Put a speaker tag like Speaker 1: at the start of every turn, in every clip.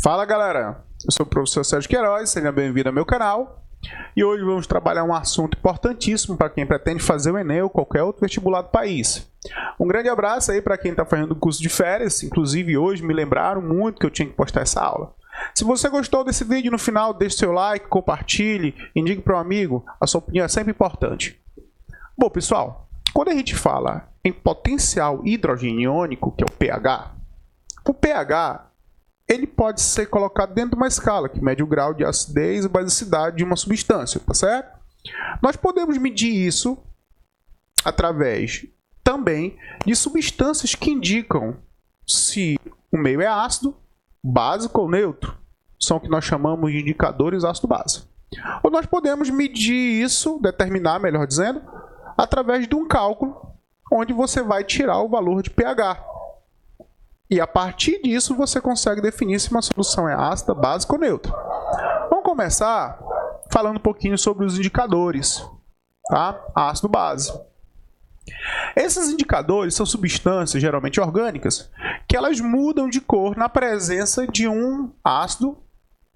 Speaker 1: Fala galera, eu sou o professor Sérgio Queiroz, seja bem-vindo ao meu canal. E hoje vamos trabalhar um assunto importantíssimo para quem pretende fazer o Enem ou qualquer outro vestibular do país. Um grande abraço aí para quem está fazendo o curso de férias, inclusive hoje me lembraram muito que eu tinha que postar essa aula. Se você gostou desse vídeo, no final deixe seu like, compartilhe, indique para um amigo, a sua opinião é sempre importante. Bom pessoal, quando a gente fala em potencial hidrogênio iônico, que é o pH ele pode ser colocado dentro de uma escala que mede o grau de acidez e basicidade de uma substância, tá certo? Nós podemos medir isso através também de substâncias que indicam se o meio é ácido, básico ou neutro. São o que nós chamamos de indicadores ácido-base. Ou nós podemos medir isso, determinar, melhor dizendo, através de um cálculo onde você vai tirar o valor de pH. E a partir disso você consegue definir se uma solução é ácida, básica ou neutra. Vamos começar falando um pouquinho sobre os indicadores, tá? Ácido, base. Esses indicadores são substâncias geralmente orgânicas que elas mudam de cor na presença de um ácido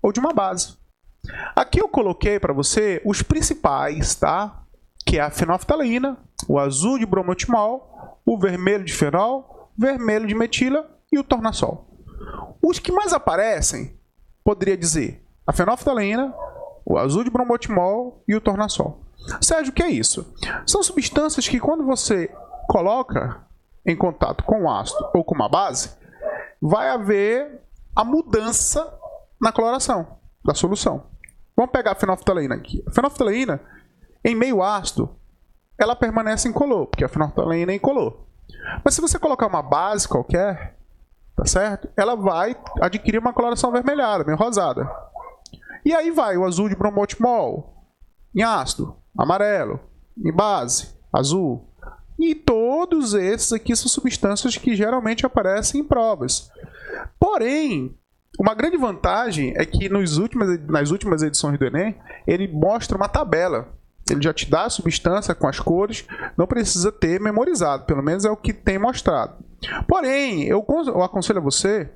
Speaker 1: ou de uma base. Aqui eu coloquei para você os principais, tá? Que é a fenolftaleína, o azul de bromotimol, o vermelho de fenol, o vermelho de metila e o tornassol. Os que mais aparecem, poderia dizer, a fenolftaleína, o azul de bromotimol e o tornassol. Sérgio, o que é isso? São substâncias que quando você coloca em contato com o ácido ou com uma base, vai haver a mudança na coloração da solução. Vamos pegar a fenolftaleína aqui. A fenolftaleína, em meio ácido, ela permanece incolor, porque a fenolftaleína é incolor. Mas se você colocar uma base qualquer, tá certo? Ela vai adquirir uma coloração avermelhada, meio rosada. E aí vai o azul de bromotimol em ácido, amarelo, em base, azul. E todos esses aqui são substâncias que geralmente aparecem em provas. Porém, uma grande vantagem é que nas últimas edições do Enem, ele mostra uma tabela. Ele já te dá a substância com as cores, não precisa ter memorizado, pelo menos é o que tem mostrado. Porém, eu aconselho a você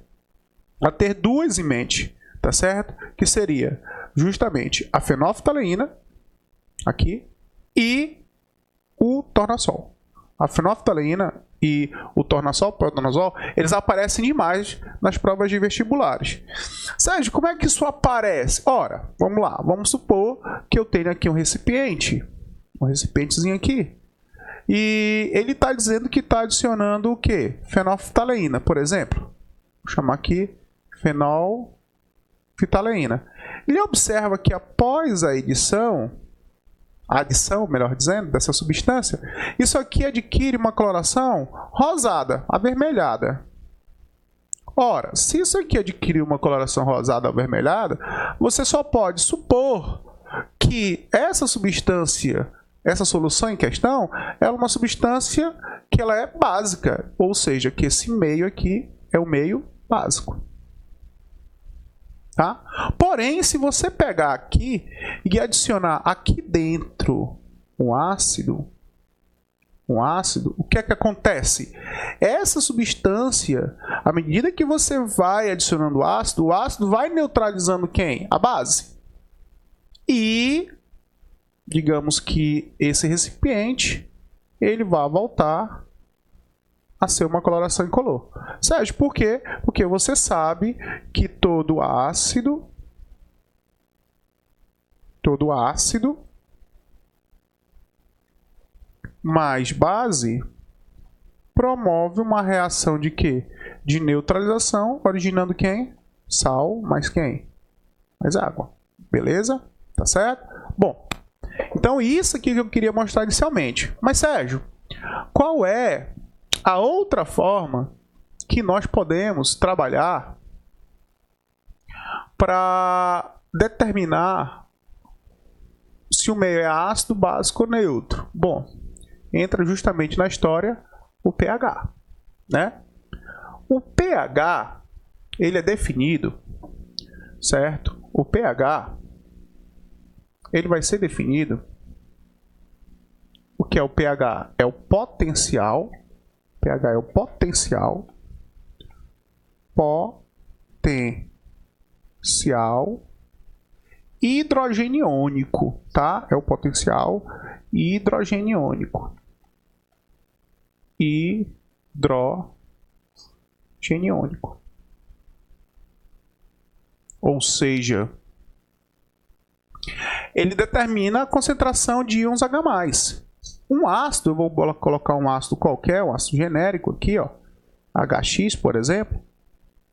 Speaker 1: a ter duas em mente, tá certo? Que seria justamente a fenolftaleína, aqui, e o tornassol. A fenolftaleína e o tornassol, protanozol, eles aparecem demais nas provas de vestibulares. Sérgio, como é que isso aparece? Ora, vamos lá, vamos supor que eu tenho aqui um recipientezinho aqui, e ele está dizendo que está adicionando o que? Fenolftaleína, por exemplo. Vou chamar aqui fenolftaleína. Ele observa que após a adição, melhor dizendo, dessa substância, isso aqui adquire uma coloração rosada, avermelhada. Ora, se isso aqui adquirir uma coloração rosada, avermelhada, você só pode supor que essa substância, essa solução em questão, é uma substância que ela é básica, ou seja, que esse meio aqui é o meio básico. Tá? Porém, se você pegar aqui e adicionar aqui dentro um ácido, o que é que acontece? Essa substância, à medida que você vai adicionando o ácido vai neutralizando quem? A base. E, digamos que esse recipiente, ele vai voltar a ser uma coloração incolor. Sérgio, por quê? Porque você sabe que todo ácido mais base promove uma reação de quê? De neutralização, originando quem? Sal mais quem? Mais água. Beleza? Tá certo? Bom, então isso aqui que eu queria mostrar inicialmente. Mas Sérgio, qual é a outra forma que nós podemos trabalhar para determinar se o meio é ácido, básico ou neutro? Bom, entra justamente na história o pH, né? O pH, ele é definido, certo? O pH, ele vai ser definido. O que é o pH? É o potencial. pH é o potencial potencial hidrogeniônico, tá? É o potencial hidrogeniônico. Hidrogeniônico. Ou seja, ele determina a concentração de íons H+. Um ácido, eu vou colocar um ácido qualquer, um ácido genérico aqui, ó, HX, por exemplo.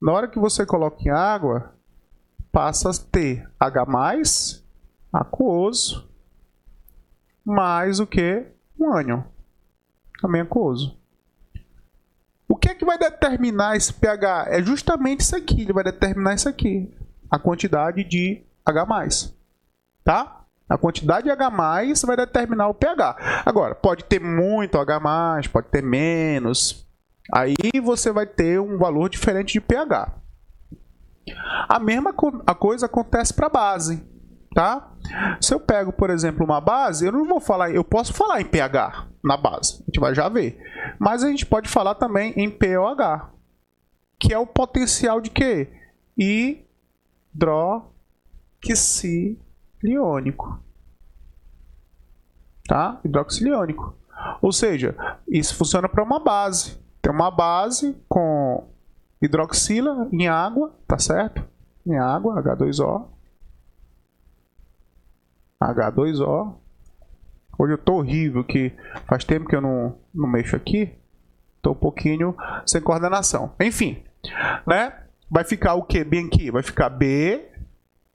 Speaker 1: Na hora que você coloca em água, passa a ter H+, aquoso, mais o que? Um ânion, também aquoso. O que é que vai determinar esse pH? É justamente isso aqui, ele vai determinar isso aqui, a quantidade de H+, tá? A quantidade de H+ vai determinar o pH. Agora, pode ter muito H+, pode ter menos. Aí você vai ter um valor diferente de pH. A mesma coisa acontece para a base, tá? Se eu pego, por exemplo, uma base, eu não vou falar, eu posso falar em pH na base, a gente vai já ver. Mas a gente pode falar também em pOH, que é o potencial de quê? Hidroxiliônico. Tá? Hidroxiliônico. Ou seja, isso funciona para uma base. Tem uma base com hidroxila em água, tá certo? Em água, H2O. H2O. Hoje eu tô horrível, que faz tempo que eu não mexo aqui. Tô um pouquinho sem coordenação. Enfim, né? Vai ficar o que bem aqui? Vai ficar B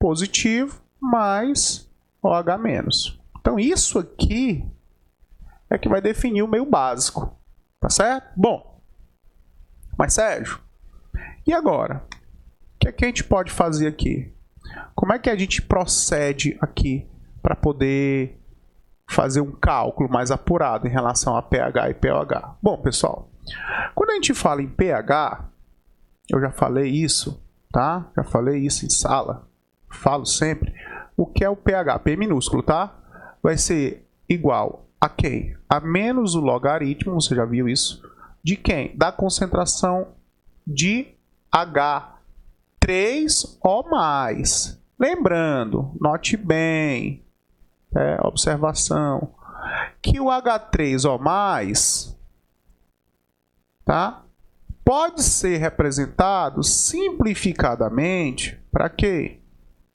Speaker 1: positivo mais OH menos. Então isso aqui é que vai definir o meio básico, tá certo? Bom, mas Sérgio, e agora? O que é que a gente pode fazer aqui? Como é que a gente procede aqui para poder fazer um cálculo mais apurado em relação a pH e pOH? Bom, pessoal, quando a gente fala em pH, eu já falei isso, tá? Já falei isso em sala, falo sempre. O que é o pH? P minúsculo, tá? Vai ser igual a quem? A menos o logaritmo, você já viu isso, de quem? Da concentração de H3O+. Lembrando, note bem, observação, que o H3O+, tá? Pode ser representado simplificadamente para quê?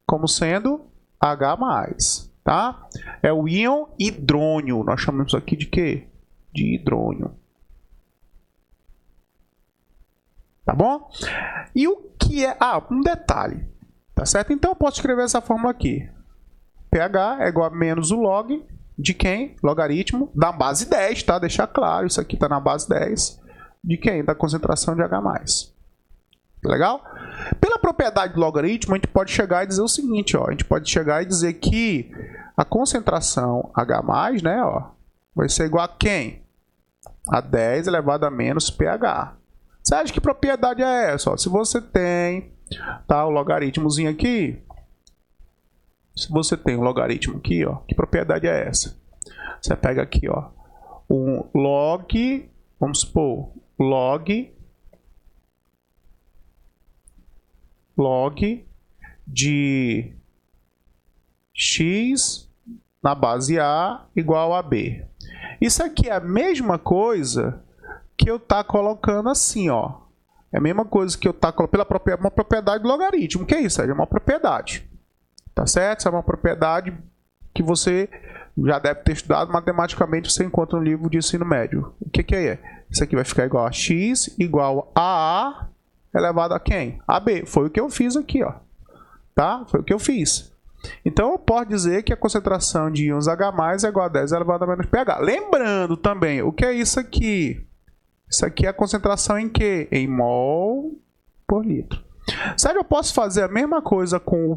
Speaker 1: Como sendo H+. Tá? É o íon hidrônio. Nós chamamos isso aqui de quê? De hidrônio. Tá bom? E o que é... Ah, um detalhe. Tá certo? Então eu posso escrever essa fórmula aqui. pH é igual a menos o log de quem? Logaritmo da base 10, tá? Deixar claro, isso aqui está na base 10. De quem? Da concentração de H+. Legal? Pela propriedade do logaritmo, a gente pode chegar e dizer o seguinte, ó, a gente pode chegar e dizer que a concentração H+, né, ó, vai ser igual a quem? A 10 elevado a menos pH. Você acha que propriedade é essa? Ó, se você tem, tá, o logaritmozinho aqui, se você tem um logaritmo aqui, ó, que propriedade é essa? Você pega aqui, ó, um log, vamos supor, log de x na base A igual a B. Isso aqui é a mesma coisa que eu tá colocando assim, ó. É a mesma coisa que eu tá colocando pela uma propriedade do logaritmo. O que é isso? É uma propriedade. Tá certo? Isso é uma propriedade que você já deve ter estudado matematicamente, você encontra no livro de ensino médio. O que é? Isso aqui vai ficar igual a x igual a A elevado a quem? A B. Foi o que eu fiz aqui, ó. Tá? Foi o que eu fiz. Então, eu posso dizer que a concentração de íons H+ é igual a 10 elevado a menos pH. Lembrando também, o que é isso aqui? Isso aqui é a concentração em quê? Em mol por litro. Será que eu posso fazer a mesma coisa com o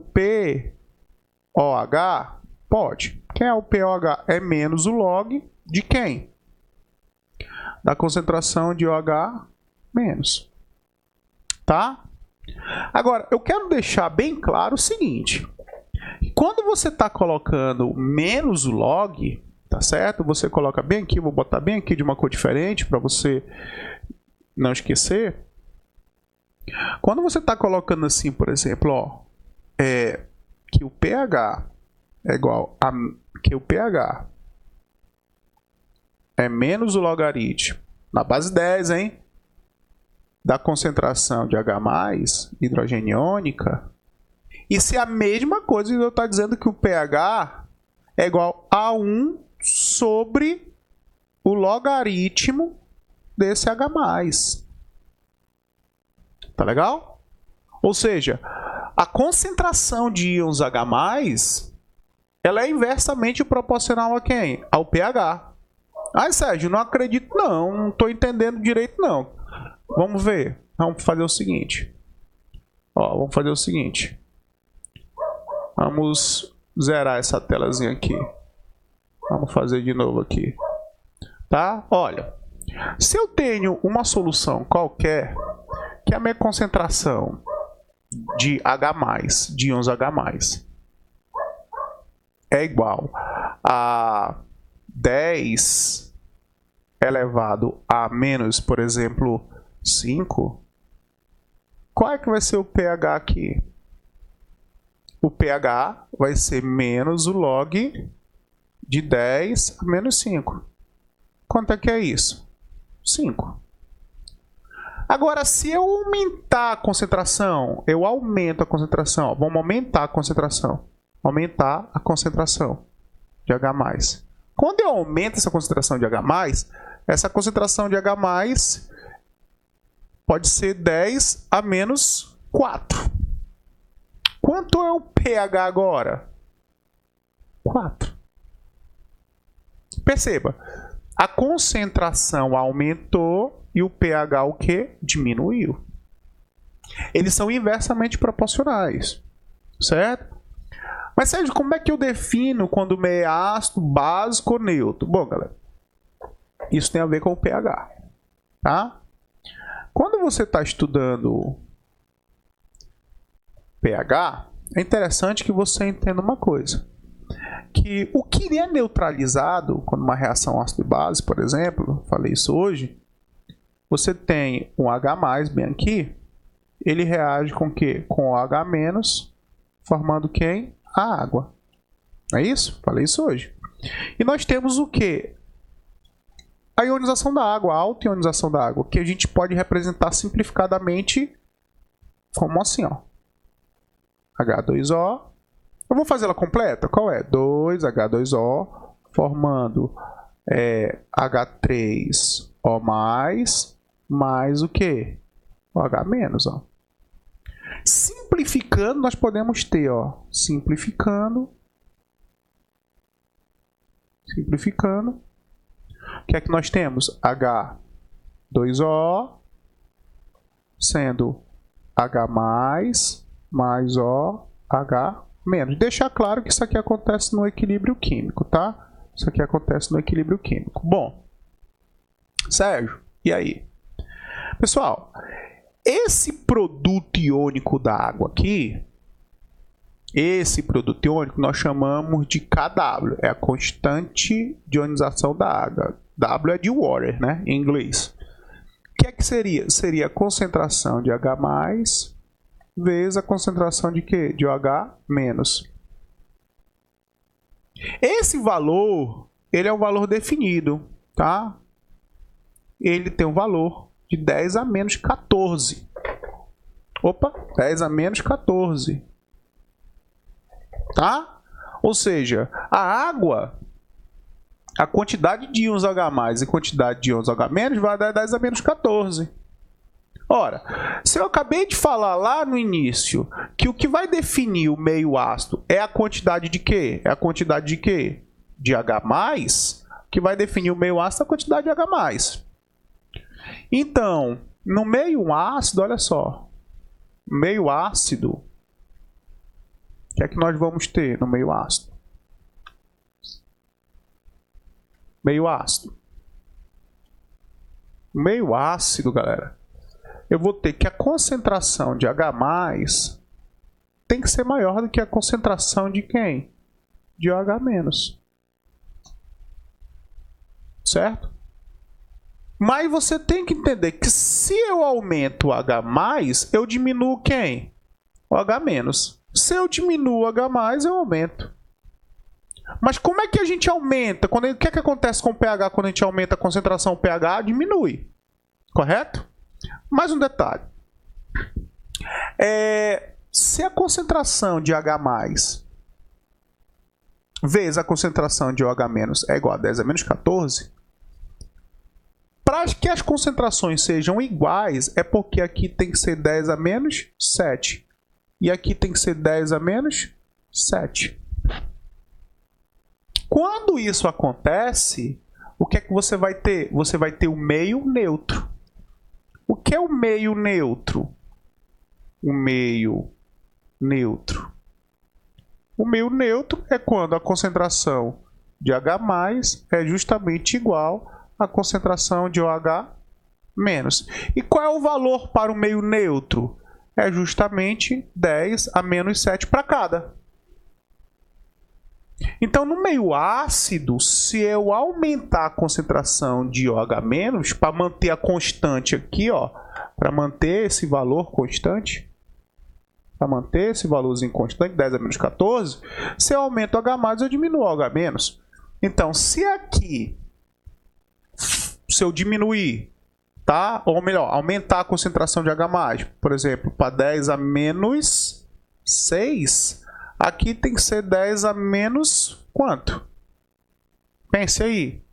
Speaker 1: pOH? Pode. Quem é o pOH? É menos o log de quem? Da concentração de OH menos. Tá? Agora, eu quero deixar bem claro o seguinte. Quando você está colocando menos o log, tá certo? Você coloca bem aqui, vou botar bem aqui de uma cor diferente para você não esquecer. Quando você está colocando assim, por exemplo, ó, que o pH é igual a que o pH é menos o logaritmo na base 10, hein? Da concentração de H+, hidrogênio iônica, isso é a mesma coisa que eu estou dizendo que o pH é igual a 1 sobre o logaritmo desse H+. Tá legal? Ou seja, a concentração de íons H+, ela é inversamente proporcional a quem? Ao pH. Ai, Sérgio, não acredito não, não estou entendendo direito não. Vamos ver, vamos fazer o seguinte. Vamos fazer o seguinte. Vamos zerar essa telazinha aqui. Vamos fazer de novo aqui. Tá? Olha, se eu tenho uma solução qualquer, que a minha concentração de H+, de íons H+, é igual a 10 elevado a menos, por exemplo, 5, qual é que vai ser o pH aqui? O pH vai ser menos o log de 10 a menos 5. Quanto é que é isso? 5. Agora, se eu aumentar a concentração, eu aumento a concentração. Vamos aumentar a concentração. Aumentar a concentração de H+. Quando eu aumento essa concentração de H+, essa concentração de H+, pode ser 10 a menos 4. Quanto é o pH agora? 4. Perceba, a concentração aumentou e o pH o quê? Diminuiu. Eles são inversamente proporcionais, certo? Mas, Sérgio, como é que eu defino quando o meio é ácido, básico ou neutro? Bom, galera, isso tem a ver com o pH, tá? Quando você está estudando pH, é interessante que você entenda uma coisa. Que o que é neutralizado, quando uma reação ácido e base, por exemplo, falei isso hoje, você tem um H+, bem aqui, ele reage com o quê? Com o H-, formando quem? A água. É isso? Falei isso hoje. E nós temos o quê? A ionização da água, a auto-ionização da água, que a gente pode representar simplificadamente como assim, ó. H2O. Eu vou fazer ela completa? Qual é? 2H2O formando H3O+, mais o quê? O H-, ó. Simplificando, nós podemos ter, ó, simplificando, o que é que nós temos? H2O sendo H+, mais O, H-. Deixar claro que isso aqui acontece no equilíbrio químico, tá? Isso aqui acontece no equilíbrio químico. Bom, Sérgio, e aí? Pessoal, esse produto iônico da água aqui, esse produto iônico nós chamamos de KW, é a constante de ionização da água. W é de water, né, em inglês. O que é que seria? Seria a concentração de H+, vezes a concentração de quê? De OH-. Esse valor, ele é um valor definido, tá? Ele tem um valor de 10 a menos 14. Opa, 10 a menos 14. Tá? Ou seja, a água, a quantidade de íons H+ e quantidade de íons H- vai dar 10 a menos 14. Ora, se eu acabei de falar lá no início que o que vai definir o meio ácido é a quantidade de quê? É a quantidade de quê? De H+, que vai definir o meio ácido é a quantidade de H+. Então, no meio ácido, olha só, meio ácido, o que é que nós vamos ter no meio ácido? Meio ácido. Meio ácido, galera, eu vou ter que a concentração de H+ tem que ser maior do que a concentração de quem? De OH-. Certo? Mas você tem que entender que se eu aumento o H+, eu diminuo quem? O H-. Se eu diminuo H+, eu aumento. Mas como é que a gente aumenta? O que é que acontece com o pH quando a gente aumenta a concentração? O pH diminui. Correto? Mais um detalhe. Se a concentração de H+ vezes a concentração de OH- é igual a 10 a menos 14, para que as concentrações sejam iguais, é porque aqui tem que ser 10 a menos 7. E aqui tem que ser 10 a menos 7. Quando isso acontece, o que é que você vai ter? Você vai ter o meio neutro. O que é o meio neutro? O meio neutro. O meio neutro é quando a concentração de H+ é justamente igual à concentração de OH-. E qual é o valor para o meio neutro? É justamente 10 a menos 7 para cada. Então, no meio ácido, se eu aumentar a concentração de OH- para manter a constante aqui, para manter esse valor constante, para manter esse valorzinho constante, 10 a menos 14, se eu aumento o H+, eu diminuo o OH-. Então, se aqui, se eu diminuir, tá? Ou melhor, aumentar a concentração de H+, por exemplo, para 10 a menos 6, aqui tem que ser 10 a menos quanto? Pense aí.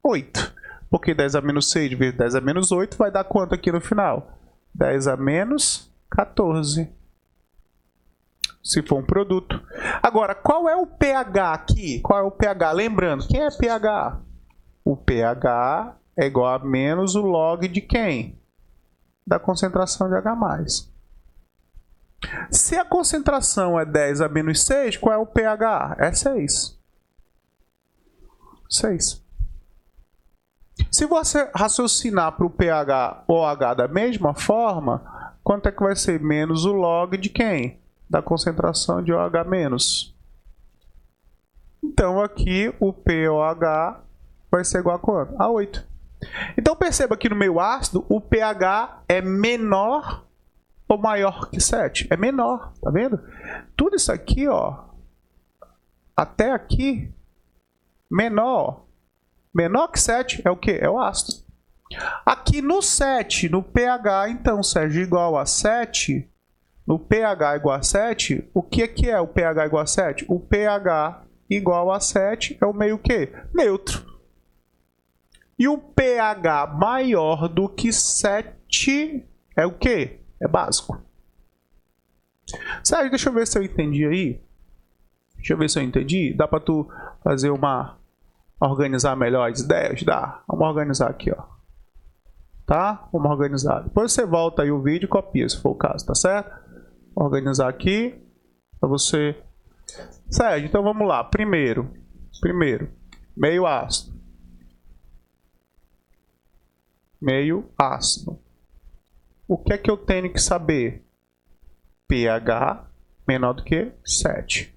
Speaker 1: 8. Porque 10 a menos 6 vezes 10 a menos 8 vai dar quanto aqui no final? 10 a menos 14. Se for um produto. Agora, qual é o pH aqui? Qual é o pH? Lembrando, quem é pH? O pH é igual a menos o log de quem? Da concentração de H+. Se a concentração é 10 a menos 6, qual é o pH? É 6. 6. Se você raciocinar para o pH OH da mesma forma, quanto é que vai ser? Menos o log de quem? Da concentração de OH-. Então, aqui o POH vai ser igual a quanto? A 8. Então, perceba que no meio ácido, o pH é menor ou maior que 7? É menor, tá vendo? Tudo isso aqui, até aqui, menor que 7 é o que? É o ácido. Aqui no 7, no pH, então, seja igual a 7, no pH igual a 7, o que é o pH igual a 7? O pH igual a 7 é o meio que? Neutro. E o pH maior do que 7 é o que? É básico. Sérgio, deixa eu ver se eu entendi aí. Deixa eu ver se eu entendi. Dá para tu fazer organizar melhor as ideias? Dá. Vamos organizar aqui, Tá? Vamos organizar. Depois você volta aí o vídeo e copia, se for o caso, tá certo? Organizar aqui para você. Sérgio, então vamos lá. Primeiro, meio ácido. Meio ácido. O que é que eu tenho que saber? pH menor do que 7.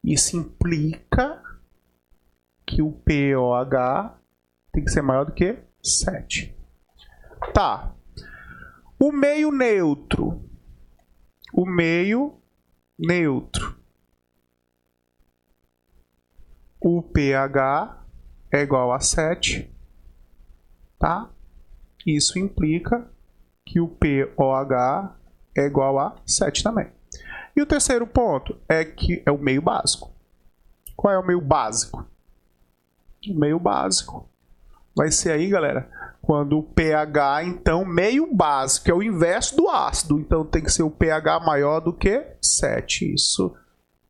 Speaker 1: Isso implica que o pOH tem que ser maior do que 7. Tá. O meio neutro. O meio neutro. O pH é igual a 7. Tá? Isso implica que o pOH é igual a 7 também. E o terceiro ponto é que é o meio básico. Qual é o meio básico? O meio básico vai ser aí, galera, quando o pH, então, meio básico, é o inverso do ácido. Então, tem que ser o pH maior do que 7. Isso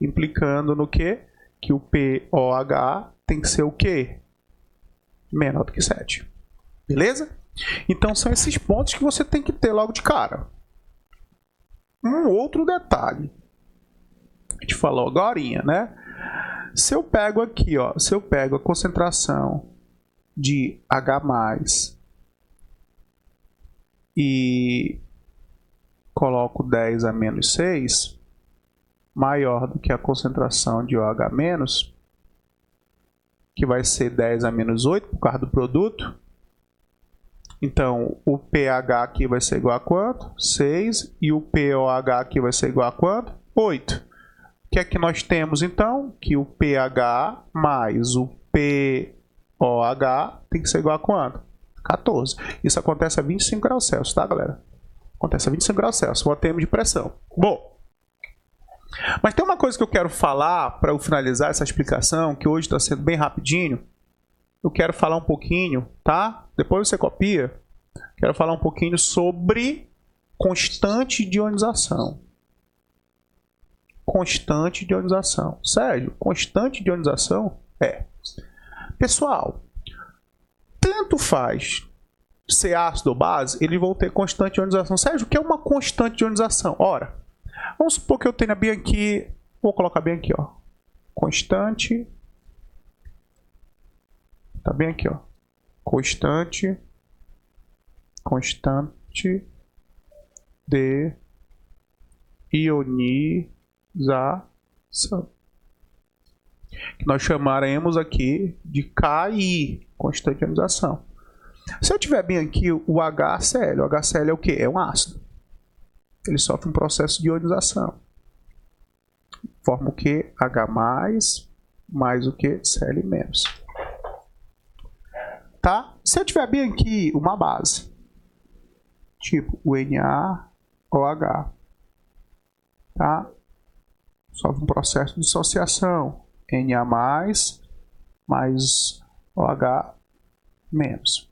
Speaker 1: implicando no quê? Que o pOH tem que ser o quê? Menor do que 7. Beleza? Então, são esses pontos que você tem que ter logo de cara. Um outro detalhe. A gente falou agorinha, né? Se eu pego aqui, se eu pego a concentração de H+, e coloco 10 a menos 6, maior do que a concentração de OH-, que vai ser 10 a menos 8 por causa do produto. Então, o pH aqui vai ser igual a quanto? 6. E o pOH aqui vai ser igual a quanto? 8. que é que nós temos então? Que o pH mais o POH tem que ser igual a quanto? 14. Isso acontece a 25 graus Celsius, tá, galera? Acontece a 25 graus Celsius, o termo de pressão. Bom, mas tem uma coisa que eu quero falar para eu finalizar essa explicação, que hoje está sendo bem rapidinho. Eu quero falar um pouquinho, tá? Depois você copia. Quero falar um pouquinho sobre constante de ionização. Constante de ionização. Sérgio, constante de ionização é... Pessoal, tanto faz ser ácido ou base, eles vão ter constante de ionização. Sérgio, o que é uma constante de ionização? Ora, vamos supor que eu tenha bem aqui... Vou colocar bem aqui, ó. Constante... Tá bem aqui, ó. Constante de ionização. Que nós chamaremos aqui de KI, constante de ionização. Se eu tiver bem aqui o HCl, o HCl é o que? É um ácido. Ele sofre um processo de ionização. Forma o que? H+, mais o que? Cl-. Tá? Se eu tiver bem aqui uma base, tipo o NaOH, tá? Sofre um processo de dissociação. Na mais OH menos.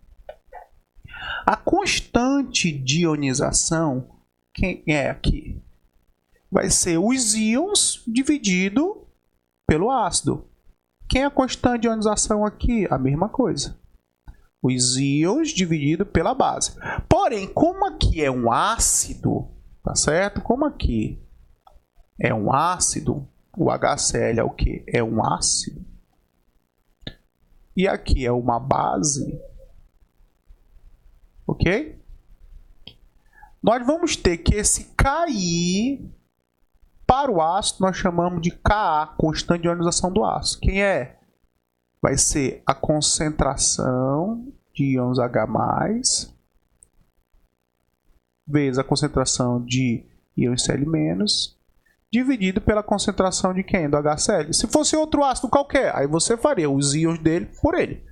Speaker 1: A constante de ionização, quem é aqui? Vai ser os íons dividido pelo ácido. Quem é a constante de ionização aqui? A mesma coisa. Os íons dividido pela base. Porém, como aqui é um ácido, tá certo? Como aqui é um ácido, o HCl é o que? É um ácido. E aqui é uma base. Ok? Nós vamos ter que esse Ki, para o ácido, nós chamamos de Ka, constante de ionização do ácido. Quem é? Vai ser a concentração de íons H+, vezes a concentração de íons Cl-, dividido pela concentração de quem? Do HCl. Se fosse outro ácido qualquer, aí você faria os íons dele por ele.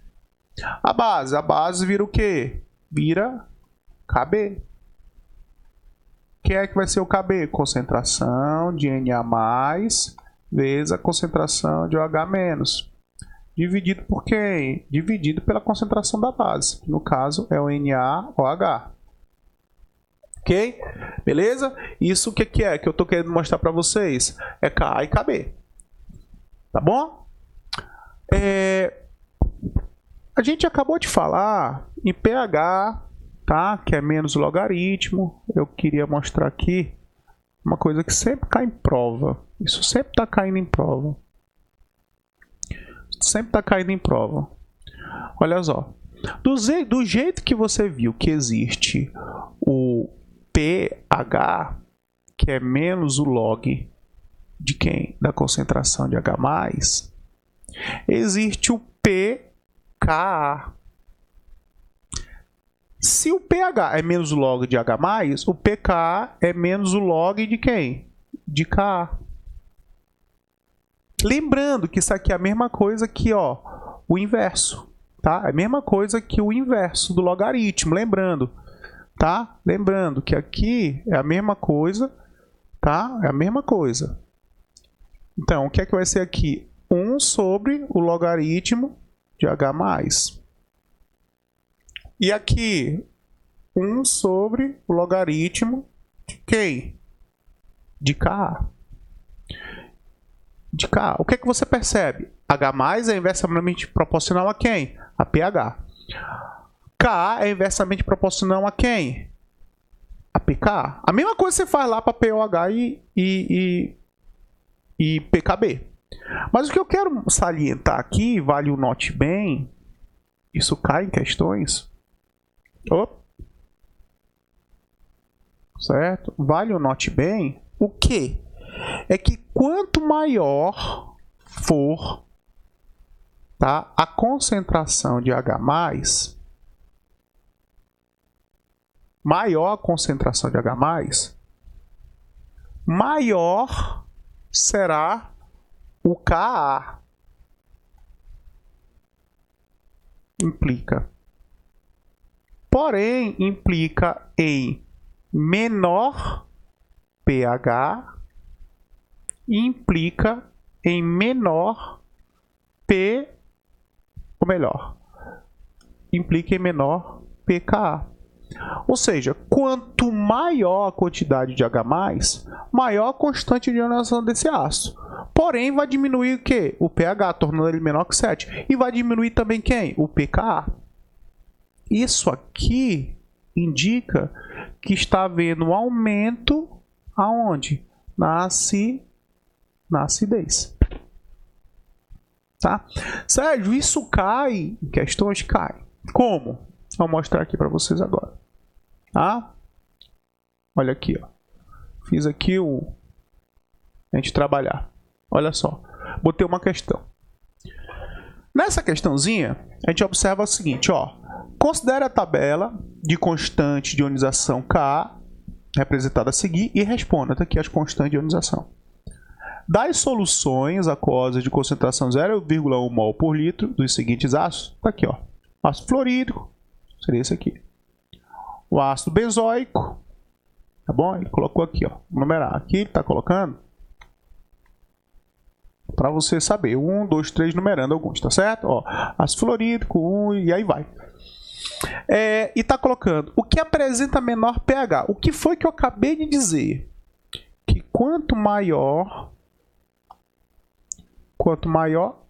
Speaker 1: A base vira o quê? Vira Kb. Quem é que vai ser o Kb? Concentração de Na+, vezes a concentração de OH-. Dividido por quem? Dividido pela concentração da base. No caso, é o NaOH. Ok? Beleza? Isso o que é que eu estou querendo mostrar para vocês? É Ka e Kb. Tá bom? A gente acabou de falar em pH, tá? Que é menos o logaritmo. Eu queria mostrar aqui uma coisa que sempre cai em prova. Isso sempre está caindo em prova. Sempre está caindo em prova. Olha só. Do jeito que você viu que existe o pH, que é menos o log de quem? Da concentração de H+, existe o pKa. Se o pH é menos o log de H+, o pKa é menos o log de quem? De Ka. Lembrando que isso aqui é a mesma coisa que o inverso, tá? É a mesma coisa que o inverso do logaritmo, lembrando, tá? Lembrando que aqui é a mesma coisa, tá? É a mesma coisa. Então, o que é que vai ser aqui? 1 sobre o logaritmo de H+. E aqui, 1 sobre o logaritmo de quem? De Ka. De K. O que é que você percebe? H+ é inversamente proporcional a quem? A pH. Ka é inversamente proporcional a quem? A pK. A mesma coisa você faz lá para POH e PKB. Mas o que eu quero salientar aqui, vale o note bem, isso cai em questões. Certo? Vale o note bem. O que? É que quanto maior for, tá, a concentração de H+, maior a concentração de H+, maior será o Ka. Implica. Porém, implica em menor pH e implica em menor P, ou melhor, implica em menor pKa. Ou seja, quanto maior a quantidade de H+, maior a constante de ionização desse ácido. Porém, vai diminuir o quê? O pH, tornando ele menor que 7. E vai diminuir também quem? O pKa. Isso aqui indica que está havendo um aumento aonde? Na acidez. Tá? Sérgio, isso cai em questões? Cai. Como? Vou mostrar aqui para vocês agora. Tá? Olha aqui, ó. Fiz aqui a gente trabalhar. Olha só. Botei uma questão. Nessa questãozinha, a gente observa o seguinte, ó. Considere a tabela de constante de ionização Ka, representada a seguir, e responda. Tá aqui as constantes de ionização. Das soluções aquosas de concentração 0,1 mol por litro dos seguintes ácidos, tá aqui, ó. Ácido fluorídrico, seria esse aqui. O ácido benzoico, tá bom? Ele colocou aqui, ó. Vou numerar. Aqui ele tá colocando para você saber. 1, 2, 3, numerando alguns, tá certo? Ó, ácido fluorídrico, 1 e aí vai. E tá colocando o que apresenta menor pH. O que foi que eu acabei de dizer? Que quanto maior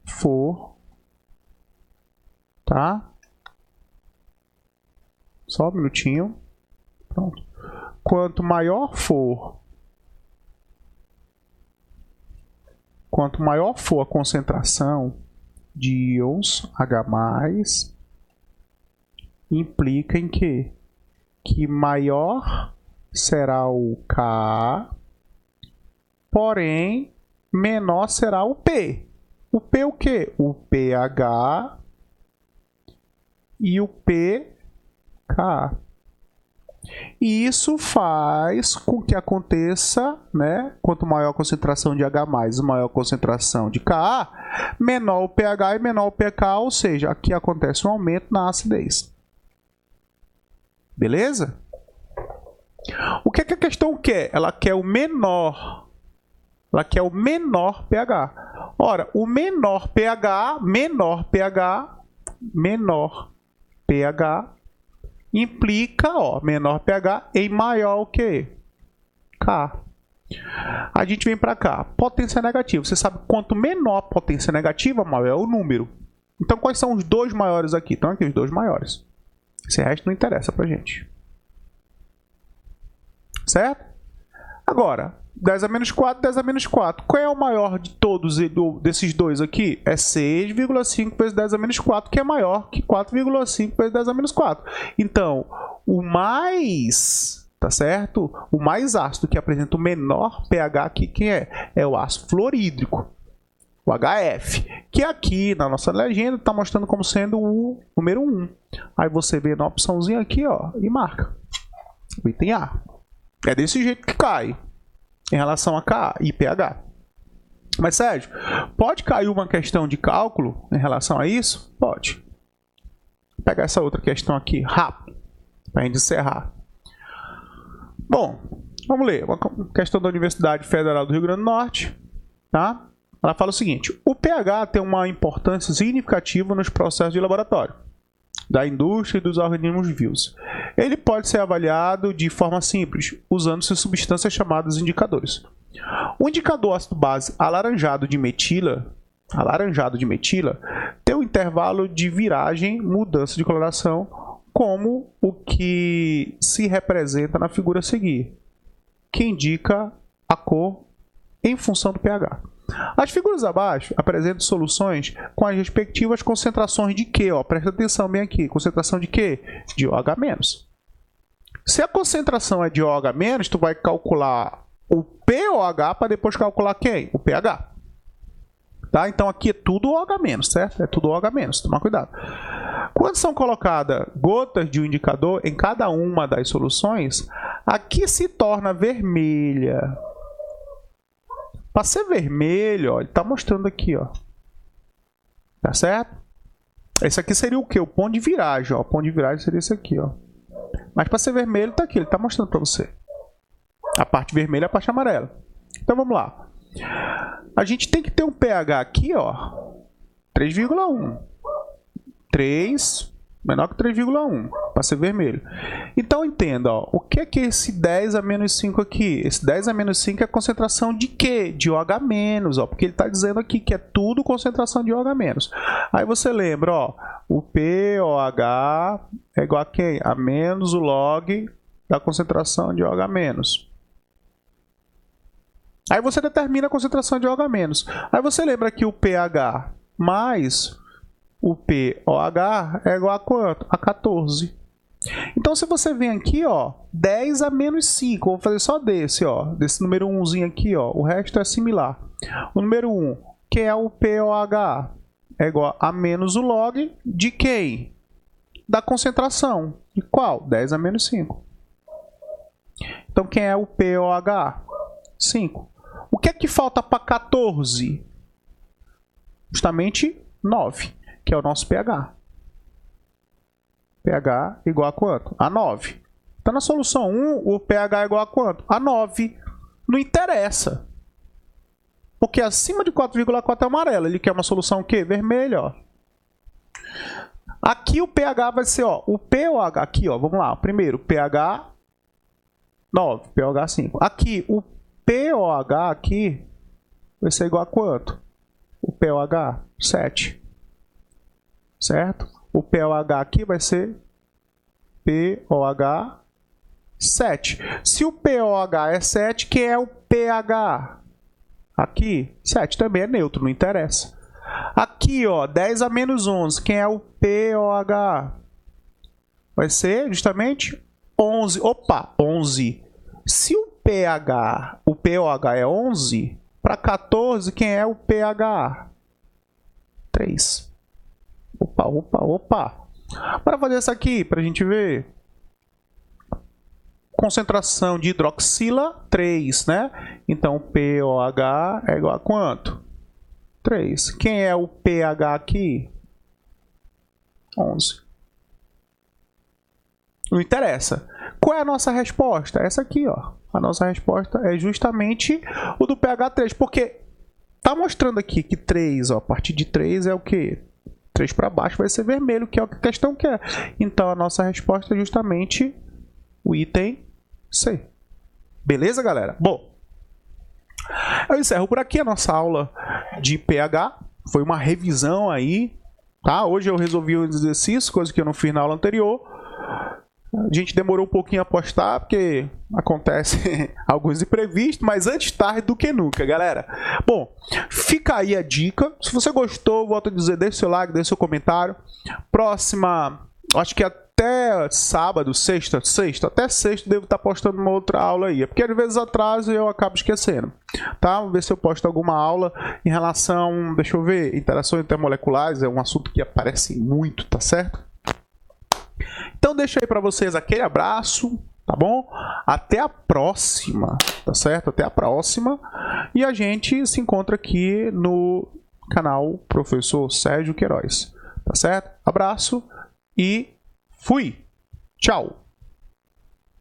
Speaker 1: for, tá? Só um minutinho. Pronto. Quanto maior for a concentração de íons H+, implica em quê? Que maior será o Ka, porém menor será o P. O P o quê? O pH e o pK. E isso faz com que aconteça, né? Quanto maior a concentração de H+, maior a concentração de Ka, menor o pH e menor o pK, ou seja, aqui acontece um aumento na acidez. Beleza? O que a questão quer? Ela quer o menor. Ela quer o menor pH. Ora, o menor pH implica, ó, menor pH em maior o quê? K. A gente vem para cá. Potência negativa. Você sabe quanto menor a potência negativa, maior é o número. Então, quais são os dois maiores aqui? Estão aqui os dois maiores. Esse resto não interessa pra gente. Certo? Agora, 10 a menos 4, 10 a menos 4. Qual é o maior de todos desses dois aqui? É 6,5 vezes 10 a menos 4, que é maior que 4,5 vezes 10 a menos 4. Então, o mais, tá certo? O mais ácido que apresenta o menor pH aqui, quem é? É o ácido fluorídrico, o HF, que aqui na nossa legenda está mostrando como sendo o número 1. Aí você vê na opçãozinha aqui, ó, e marca. O item A. É desse jeito que cai em relação a Ka e pH. Mas, Sérgio, pode cair uma questão de cálculo em relação a isso? Pode. Vou pegar essa outra questão aqui, rápido, para a gente encerrar. Bom, vamos ler. Uma questão da Universidade Federal do Rio Grande do Norte. Tá? Ela fala o seguinte: o pH tem uma importância significativa nos processos de laboratório, da indústria e dos organismos vivos. Ele pode ser avaliado de forma simples, usando-se substâncias chamadas indicadores. O indicador ácido-base alaranjado de metila tem um intervalo de viragem, mudança de coloração, como o que se representa na figura a seguir, que indica a cor em função do pH. As figuras abaixo apresentam soluções com as respectivas concentrações de Q. Ó, presta atenção bem aqui. Concentração de Q? De OH-. Se a concentração é de OH-, tu vai calcular o pOH para depois calcular quem? O pH. Tá? Então aqui é tudo OH-, certo? É tudo OH-. Toma cuidado. Quando são colocadas gotas de um indicador em cada uma das soluções, aqui se torna vermelha. Para ser vermelho, ó, ele está mostrando aqui, ó. Tá certo? Esse aqui seria o quê? O ponto de viragem, ó. O ponto de viragem seria esse aqui, ó. Mas para ser vermelho, tá aqui. Ele está mostrando para você. A parte vermelha e a parte amarela. Então vamos lá. A gente tem que ter um pH aqui, ó. 3,1. 3 menor que 3,1 para ser vermelho. Então entenda, ó, o que é esse 10 a menos 5 aqui? Esse 10 a menos 5 é a concentração de quê? De OH-, ó, porque ele está dizendo aqui que é tudo concentração de OH-. Aí você lembra, ó, o pOH é igual a quem? A menos o log da concentração de OH-. Aí você determina a concentração de OH-. Aí você lembra que o pH mais o pOH é igual a quanto? A 14. Então, se você vem aqui, ó, 10 a menos 5, vou fazer só desse, ó, desse número 1zinho aqui, ó, o resto é similar. O número 1, que é o pOH, é igual a menos o log de quem? Da concentração. De qual? 10 a menos 5. Então, quem é o pOH? 5. O que é que falta para 14? Justamente 9. Que é o nosso pH. pH igual a quanto? A 9. Então, na solução 1, o pH é igual a quanto? A 9. Não interessa. Porque acima de 4,4 é amarelo. Ele quer uma solução o quê? Vermelha, ó. Aqui o pH vai ser, ó, o pOH aqui, ó, vamos lá. Primeiro, pH 9, pOH 5. Aqui, o pOH aqui vai ser igual a quanto? O pOH 7. Certo? O pOH aqui vai ser pOH 7. Se o pOH é 7, quem é o pH? Aqui, 7 também é neutro, não interessa. Aqui, ó, 10 a menos 11, quem é o pOH? Vai ser justamente 11. Opa, 11. Se o pOH é 11, para 14, quem é o pH? 3. Opa. Para fazer isso aqui, para a gente ver. Concentração de hidroxila, 3, né? Então, pOH é igual a quanto? 3. Quem é o pH aqui? 11. Não interessa. Qual é a nossa resposta? Essa aqui, ó. A nossa resposta é justamente o do pH 3, porque tá mostrando aqui que 3, ó, a partir de 3 é o quê? 3 para baixo vai ser vermelho, que é o que a questão quer. Então, a nossa resposta é justamente o item C. Beleza, galera? Bom, eu encerro por aqui a nossa aula de pH. Foi uma revisão aí, tá? Hoje eu resolvi um exercício, coisa que eu não fiz na aula anterior. A gente demorou um pouquinho a postar, porque acontece alguns imprevistos, mas antes tarde do que nunca, galera. Bom, fica aí a dica. Se você gostou, volto a dizer, deixe seu like, deixe seu comentário. Próxima, acho que até sábado, até sexta devo estar postando uma outra aula aí. É porque às vezes atraso e eu acabo esquecendo. Tá? Vamos ver se eu posto alguma aula em relação, deixa eu ver, interações intermoleculares. É um assunto que aparece muito, tá certo? Então deixa aí para vocês aquele abraço, tá bom? Até a próxima, tá certo? Até a próxima. E a gente se encontra aqui no canal Professor Sérgio Queiroz, tá certo? Abraço e fui! Tchau!